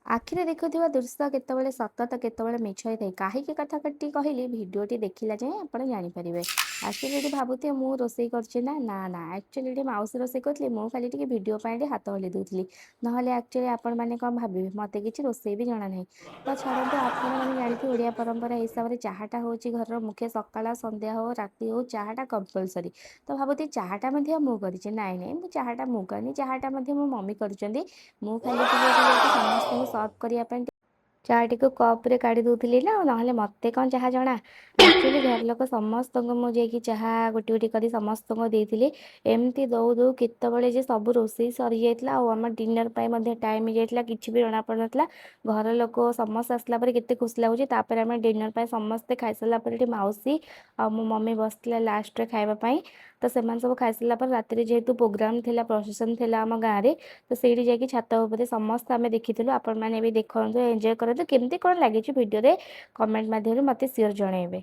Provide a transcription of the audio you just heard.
ଆଖିରେ ଦେଖୁଥିବା ଦୃଶ୍ୟ କେତେବେଳେ ସତ ତ କେତେବେଳେ ମିଛ ହୋଇଥାଏ। କାହିଁକି କଥାଟି କହିଲି ଭିଡ଼ିଓଟି ଦେଖିଲା ଯାଏଁ ଆପଣ ଜାଣିପାରିବେ। ଆକ୍ଚୁଆଲି ଏଠି ଭାବୁଥିବେ ମୁଁ ରୋଷେଇ କରୁଛି ନା ନା ଆକ୍ଚୁଆଲି ଏଠି ମାଉସୀ ରୋଷେଇ କରୁଥିଲେ, ମୁଁ ଖାଲି ଟିକେ ଭିଡ଼ିଓ ପାଇଁ ଟିକେ ହାତ ହଲେଇ ଦେଉଥିଲି। ନହେଲେ ଆକ୍ଚୁଆଲି ଆପଣମାନେ କ'ଣ ଭାବିବେ ମୋତେ କିଛି ରୋଷେଇ ବି ଜଣା ନାହିଁ। ତ ଛାଡ଼ନ୍ତୁ, ଆପଣମାନେ ଜାଣିଥିବେ ଓଡ଼ିଆ ପରମ୍ପରା ହିସାବରେ ଚାହାଟା ହେଉଛି ଘରର ମୁଖ୍ୟ। ସକାଳ ସନ୍ଧ୍ୟା ହଉ ରାତି ହଉ ଚାହାଟା କମ୍ପଲସରି। ତ ଭାବୁଥିବେ ଚାହାଟା ମଧ୍ୟ ମୁଁ କରିଛି। ନାଇଁ ମୁଁ ଚାହାଟା ମୁଁ କରିନି, ଚାହାଟା ମଧ୍ୟ ମୋ ମମି କରିଛନ୍ତି। ମୁଁ ଖାଲି ଟିକେ ଏଠି ଯାଇକି ସମସ୍ତଙ୍କୁ ସର୍ଭ କରିବା ପାଇଁ ଚା'ଟିକୁ କପ୍‌ରେ କାଢ଼ି ଦେଉଥିଲି ନା, ନହେଲେ ମୋତେ କ'ଣ ଚାହା ଜଣା। ଆକ୍ଚୁଆଲି ଘରଲୋକ ସମସ୍ତଙ୍କୁ ମୁଁ ଯାଇକି ଚାହା ଗୋଟି ଗୋଟି କରି ସମସ୍ତଙ୍କୁ ଦେଇଥିଲି। ଏମିତି ଦଉ ଦଉ କେତେବେଳେ ଯେ ସବୁ ରୋଷେଇ ସରିଯାଇଥିଲା ଆଉ ଆମ ଡିନର୍ ପାଇଁ ମଧ୍ୟ ଟାଇମ୍ ହେଇଯାଇଥିଲା, କିଛି ବି ଜଣାପଡ଼ୁନଥିଲା। ଘରଲୋକ ସମସ୍ତେ ଆସିଲା ପରେ କେତେ ଖୁସି ଲାଗୁଛି। ତାପରେ ଆମେ ଡିନର୍ ପାଇଁ ସମସ୍ତେ ଖାଇସାରିଲା ପରେ ଏଠି ମାଉସୀ ଆଉ ମୋ ମମି ବସିଥିଲା ଲାଷ୍ଟରେ ଖାଇବା ପାଇଁ। ତ ସେମାନେ ସବୁ ଖାଇସାରିଲା ପରେ ରାତିରେ ଯେହେତୁ ପ୍ରୋଗ୍ରାମ୍ ଥିଲା, ପ୍ରସେସନ୍ ଥିଲା ଆମ ଗାଁରେ, ତ ସେଇଠି ଯାଇକି ଛାତ ଉପରେ ସମସ୍ତେ ଆମେ ଦେଖିଥିଲୁ। ଆପଣମାନେ ବି ଦେଖନ୍ତୁ, ଏନ୍ଜୟ କରନ୍ତୁ। କେମିତି କ'ଣ ଲାଗିଛି ଭିଡ଼ିଓରେ କମେଣ୍ଟ ମାଧ୍ୟମରେ ମୋତେ ସିଓର ଜଣାଇବେ।